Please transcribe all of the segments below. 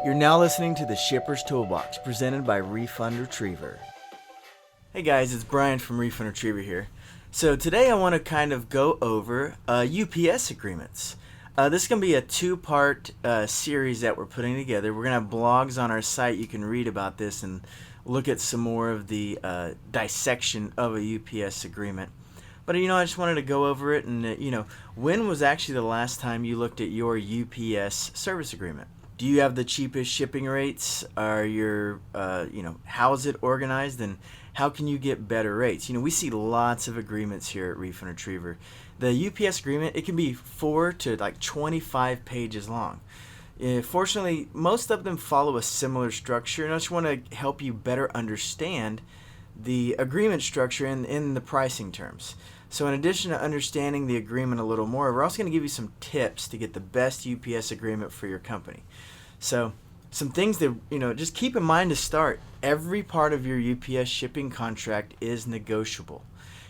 You're now listening to the Shipper's Toolbox, presented by Refund Retriever. Hey guys, it's Brian from Refund Retriever here. So today I want to kind of go over UPS agreements. This is going to be a two-part series that we're putting together. We're going to have blogs on our site. You can read about this and look at some more of the dissection of a UPS agreement. But I just wanted to go over it and when was actually the last time you looked at your UPS service agreement? Do you have the cheapest shipping rates? Are your, how is it organized, and how can you get better rates? We see lots of agreements here at Refund Retriever. The UPS agreement, it can be 4 to 25 pages long. Fortunately, most of them follow a similar structure, and I just want to help you better understand the agreement structure in the pricing terms. So in addition to understanding the agreement a little more, we're also going to give you some tips to get the best UPS agreement for your company. So some things that, just keep in mind to start. Every part of your UPS shipping contract is negotiable.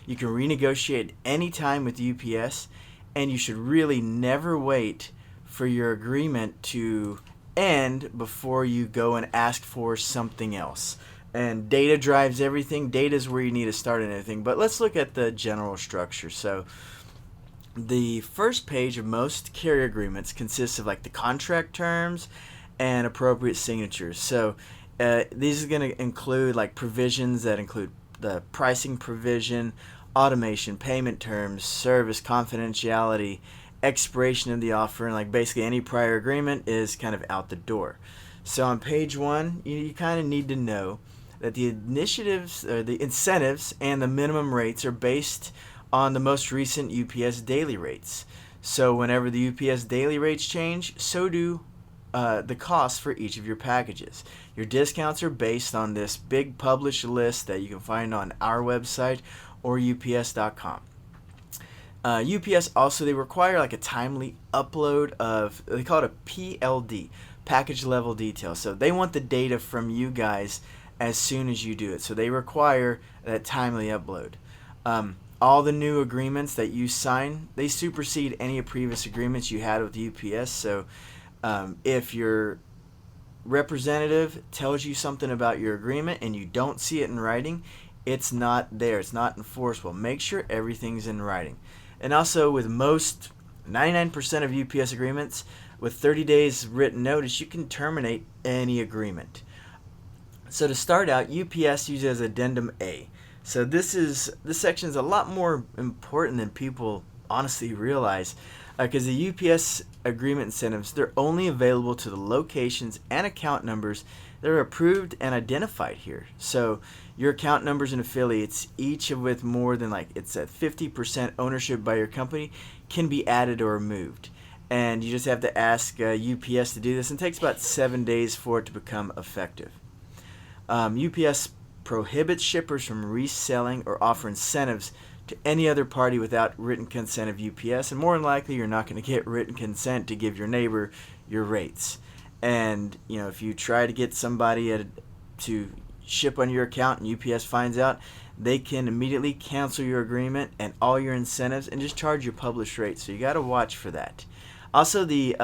You can renegotiate any time with UPS, and you should really never wait for your agreement to end before you go and ask for something else. And data drives everything. Data is where you need to start and everything. But let's look at the general structure. So the first page of most carrier agreements consists of the contract terms and appropriate signatures. So these are going to include provisions that include the pricing provision, automation, payment terms, service, confidentiality, expiration of the offer, and basically any prior agreement is kind of out the door. So on page 1, you kind of need to know that the initiatives, or the incentives, and the minimum rates are based on the most recent UPS daily rates. So whenever the UPS daily rates change, so do the costs for each of your packages. Your discounts are based on this big published list that you can find on our website or ups.com. UPS also, they require a timely upload of, they call it a PLD, package level detail. So they want the data from you guys as soon as you do it. So they require that timely upload. All the new agreements that you sign, they supersede any previous agreements you had with UPS. So if your representative tells you something about your agreement and you don't see it in writing, it's not there. It's not enforceable. Make sure everything's in writing. And also with most 99% of UPS agreements, with 30 days written notice, you can terminate any agreement. So to start out, UPS uses Addendum A. So this section is a lot more important than people honestly realize, because the UPS agreement incentives, they're only available to the locations and account numbers that are approved and identified here. So your account numbers and affiliates, each with more than it's at 50% ownership by your company, can be added or removed. And you just have to ask UPS to do this, and it takes about 7 days for it to become effective. UPS prohibits shippers from reselling or offering incentives to any other party without written consent of UPS, and more than likely you're not going to get written consent to give your neighbor your rates. And if you try to get somebody to ship on your account and UPS finds out, they can immediately cancel your agreement and all your incentives and just charge your published rates. So you got to watch for that. Also, the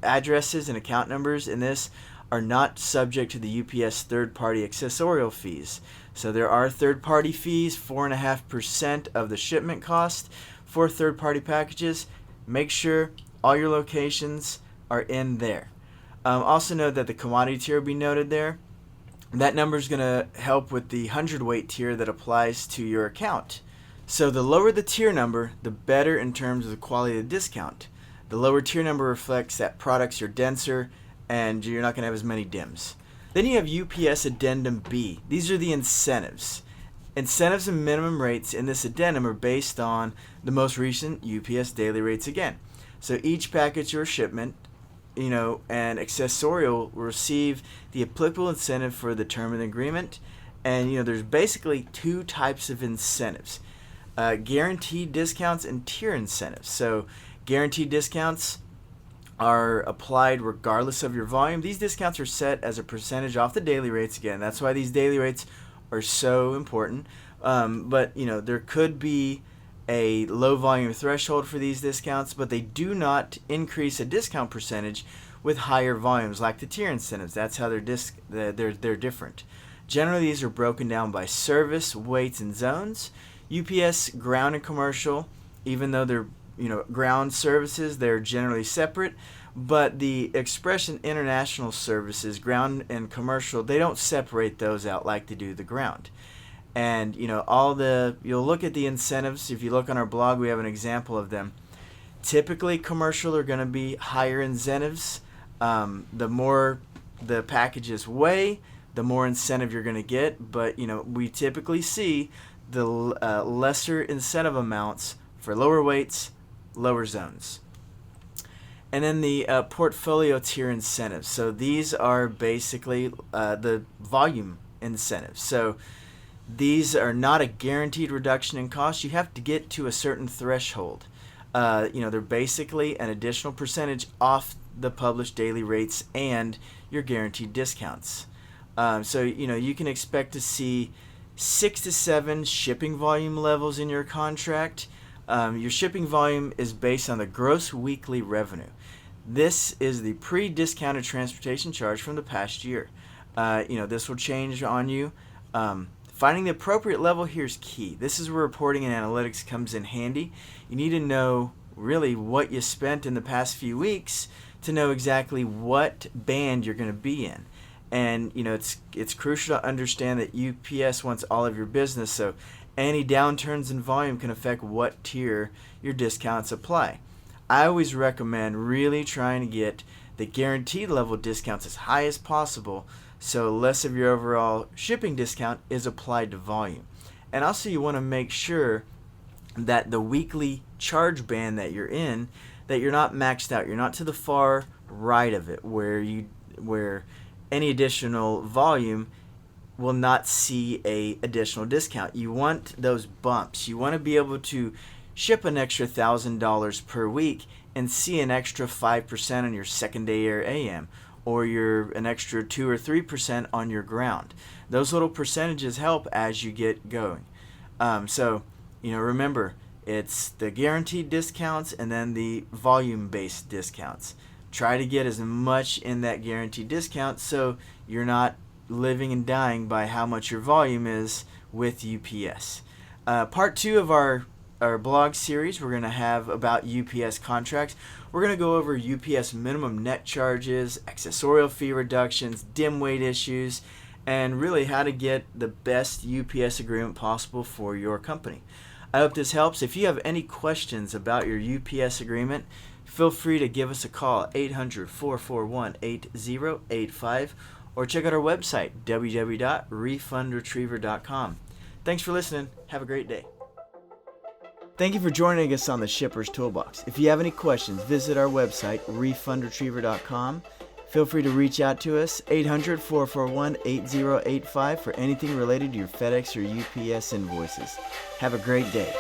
addresses and account numbers in this are not subject to the UPS third-party accessorial fees. So there are third-party fees, 4.5% of the shipment cost for third-party packages. Make sure all your locations are in there. Also note that the commodity tier will be noted there. That number is going to help with the hundredweight tier that applies to your account. So the lower the tier number, the better in terms of the quality of the discount. The lower tier number reflects that products are denser and you're not going to have as many DIMs. Then you have UPS Addendum B. These are the incentives. Incentives and minimum rates in this addendum are based on the most recent UPS daily rates again. So each package or shipment, and accessorial will receive the applicable incentive for the term of the agreement. And there's basically 2 types of incentives: guaranteed discounts and tier incentives. So guaranteed discounts are applied regardless of your volume. These discounts are set as a percentage off the daily rates. Again, that's why these daily rates are so important. But there could be a low volume threshold for these discounts, but they do not increase a discount percentage with higher volumes, like the tier incentives. That's how they're different. Generally, these are broken down by service, weights, and zones. UPS, ground, and commercial, even though they're ground services, they're generally separate. But the express and international services, ground and commercial, they don't separate those out like they do the ground. And you'll look at the incentives. If you look on our blog, we have an example of them. Typically, commercial are going to be higher incentives. The more the packages weigh, the more incentive you're going to get. But we typically see the lesser incentive amounts for lower weights, lower zones. And then the portfolio tier incentives. So these are basically the volume incentives. So these are not a guaranteed reduction in cost. You have to get to a certain threshold. They're basically an additional percentage off the published daily rates and your guaranteed discounts. So you can expect to see 6 to 7 shipping volume levels in your contract. Your shipping volume is based on the gross weekly revenue. This is the pre-discounted transportation charge from the past year. This will change on you. Finding the appropriate level here is key. This is where reporting and analytics comes in handy. You need to know really what you spent in the past few weeks to know exactly what band you're going to be in. And it's crucial to understand that UPS wants all of your business, so any downturns in volume can affect what tier your discounts apply. I always recommend really trying to get the guaranteed level discounts as high as possible, so less of your overall shipping discount is applied to volume. And also you want to make sure that the weekly charge band that you're in, that you're not maxed out. You're not to the far right of it where any additional volume will not see a additional discount. You want those bumps. You want to be able to ship an extra $1,000 per week and see an extra 5% on your second day air AM, or an extra 2 or 3% on your ground. Those little percentages help as you get going. Remember, it's the guaranteed discounts and then the volume-based discounts. Try to get as much in that guaranteed discount so you're not living and dying by how much your volume is with UPS. Part 2 of our blog series we're going to have about UPS contracts. We're going to go over UPS minimum net charges, accessorial fee reductions, dim weight issues, and really how to get the best UPS agreement possible for your company. I hope this helps. If you have any questions about your UPS agreement, feel free to give us a call at 800-441-8085 or check out our website, www.refundretriever.com. Thanks for listening. Have a great day. Thank you for joining us on the Shipper's Toolbox. If you have any questions, visit our website, refundretriever.com. Feel free to reach out to us, 800-441-8085, for anything related to your FedEx or UPS invoices. Have a great day.